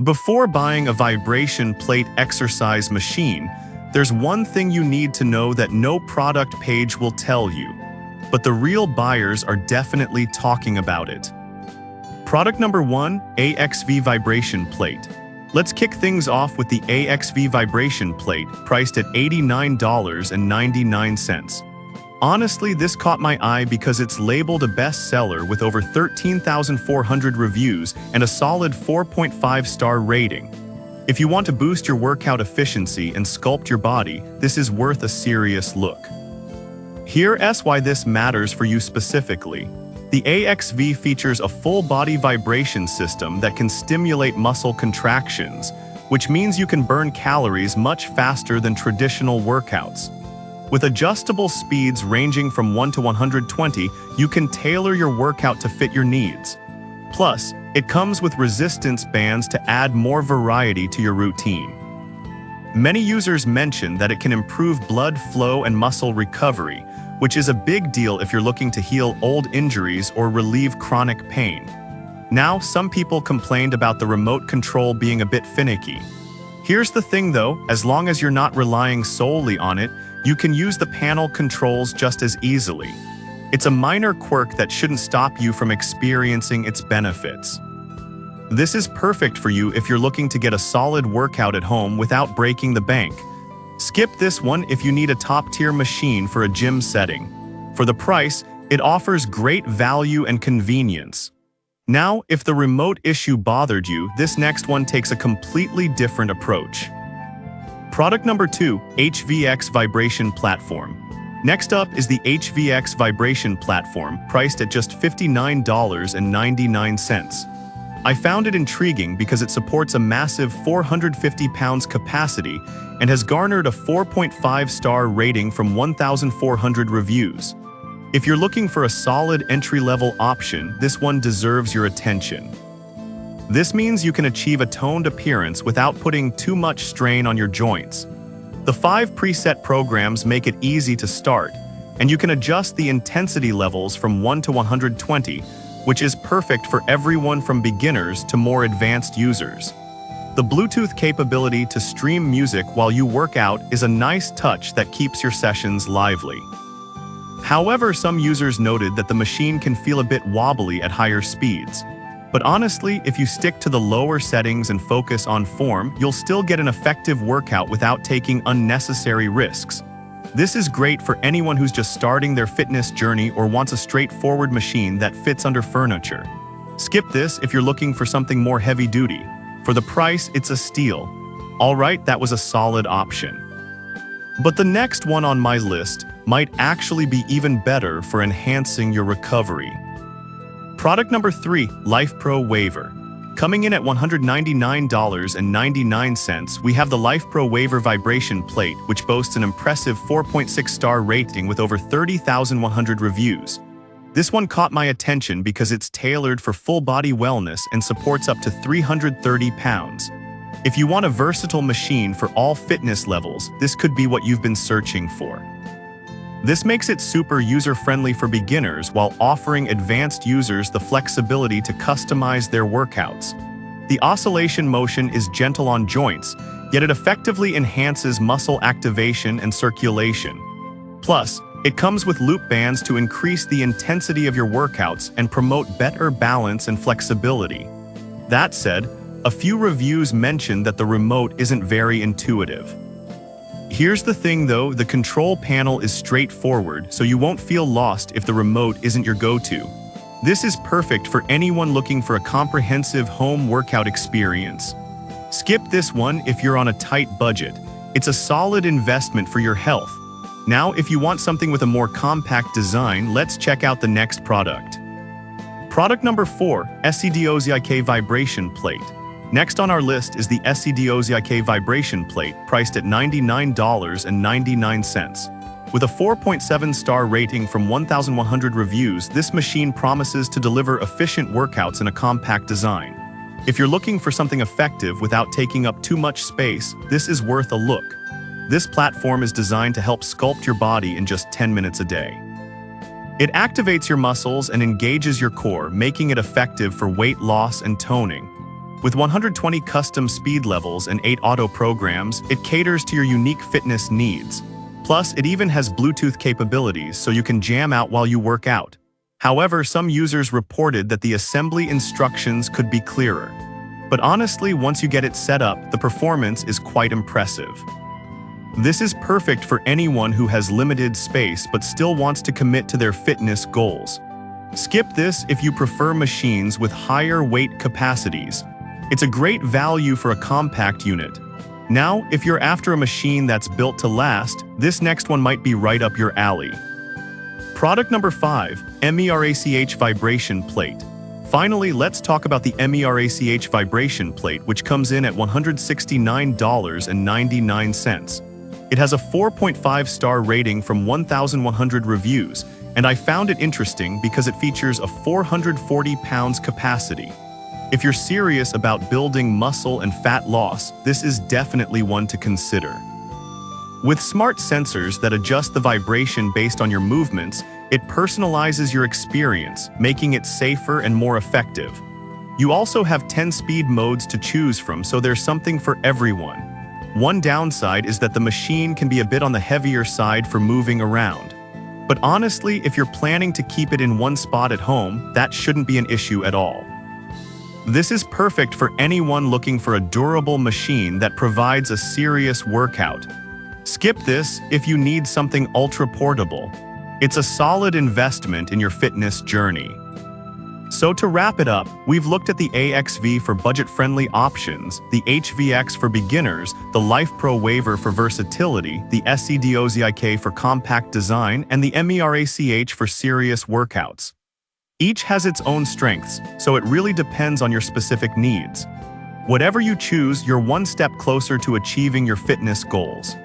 Before buying a vibration plate exercise machine, there's one thing you need to know that no product page will tell you, but the real buyers are definitely talking about it. Product number 1, AXV Vibration Plate. Let's kick things off with the AXV Vibration Plate, priced at $89.99. Honestly, this caught my eye because it's labeled a bestseller with over 13,400 reviews and a solid 4.5-star rating. If you want to boost your workout efficiency and sculpt your body, this is worth a serious look. Here's why this matters for you specifically. The AXV features a full-body vibration system that can stimulate muscle contractions, which means you can burn calories much faster than traditional workouts. With adjustable speeds ranging from 1 to 120, you can tailor your workout to fit your needs. Plus, it comes with resistance bands to add more variety to your routine. Many users mention that it can improve blood flow and muscle recovery, which is a big deal if you're looking to heal old injuries or relieve chronic pain. Now, some people complained about the remote control being a bit finicky. Here's the thing though, as long as you're not relying solely on it, you can use the panel controls just as easily. It's a minor quirk that shouldn't stop you from experiencing its benefits. This is perfect for you if you're looking to get a solid workout at home without breaking the bank. Skip this one if you need a top-tier machine for a gym setting. For the price, it offers great value and convenience. Now, if the remote issue bothered you, this next one takes a completely different approach. Product number 2, HVX Vibration Platform. Next up is the HVX Vibration Platform, priced at just $59.99. I found it intriguing because it supports a massive 450 pounds capacity and has garnered a 4.5-star rating from 1,400 reviews. If you're looking for a solid entry-level option, this one deserves your attention. This means you can achieve a toned appearance without putting too much strain on your joints. The 5 preset programs make it easy to start, and you can adjust the intensity levels from 1 to 120, which is perfect for everyone from beginners to more advanced users. The Bluetooth capability to stream music while you work out is a nice touch that keeps your sessions lively. However, some users noted that the machine can feel a bit wobbly at higher speeds. But honestly, if you stick to the lower settings and focus on form, you'll still get an effective workout without taking unnecessary risks. This is great for anyone who's just starting their fitness journey or wants a straightforward machine that fits under furniture. Skip this if you're looking for something more heavy-duty. For the price, it's a steal. Alright, that was a solid option. But the next one on my list might actually be even better for enhancing your recovery. Product number 3, LifePro Waver. Coming in at $199.99, we have the LifePro Waver Vibration Plate, which boasts an impressive 4.6-star rating with over 30,100 reviews. This one caught my attention because it's tailored for full-body wellness and supports up to 330 pounds. If you want a versatile machine for all fitness levels, this could be what you've been searching for. This makes it super user-friendly for beginners while offering advanced users the flexibility to customize their workouts. The oscillation motion is gentle on joints, yet it effectively enhances muscle activation and circulation. Plus, it comes with loop bands to increase the intensity of your workouts and promote better balance and flexibility. That said, a few reviews mention that the remote isn't very intuitive. Here's the thing though, the control panel is straightforward, so you won't feel lost if the remote isn't your go-to. This is perfect for anyone looking for a comprehensive home workout experience. Skip this one if you're on a tight budget. It's a solid investment for your health. Now, if you want something with a more compact design, let's check out the next product. Product number 4, SEDOZIK Vibration Plate. Next on our list is the SEDOZIK Vibration Plate, priced at $99.99. With a 4.7-star rating from 1,100 reviews, this machine promises to deliver efficient workouts in a compact design. If you're looking for something effective without taking up too much space, this is worth a look. This platform is designed to help sculpt your body in just 10 minutes a day. It activates your muscles and engages your core, making it effective for weight loss and toning. With 120 custom speed levels and 8 auto programs, it caters to your unique fitness needs. Plus, it even has Bluetooth capabilities so you can jam out while you work out. However, some users reported that the assembly instructions could be clearer. But honestly, once you get it set up, the performance is quite impressive. This is perfect for anyone who has limited space but still wants to commit to their fitness goals. Skip this if you prefer machines with higher weight capacities. It's a great value for a compact unit. Now, if you're after a machine that's built to last, this next one might be right up your alley. Product number 5, MEAC Vibration Plate. Finally, let's talk about the MEAC Vibration Plate, which comes in at $169.99. It has a 4.5-star rating from 1,100 reviews, and I found it interesting because it features a 440 pounds capacity. If you're serious about building muscle and fat loss, this is definitely one to consider. With smart sensors that adjust the vibration based on your movements, it personalizes your experience, making it safer and more effective. You also have 10 speed modes to choose from, so there's something for everyone. One downside is that the machine can be a bit on the heavier side for moving around. But honestly, if you're planning to keep it in one spot at home, that shouldn't be an issue at all. This is perfect for anyone looking for a durable machine that provides a serious workout. Skip this if you need something ultra-portable. It's a solid investment in your fitness journey. So to wrap it up, we've looked at the AXV for budget-friendly options, the HVX for beginners, the LifePro Waver for versatility, the SEDOZIK for compact design, and the MEAC for serious workouts. Each has its own strengths, so it really depends on your specific needs. Whatever you choose, you're one step closer to achieving your fitness goals.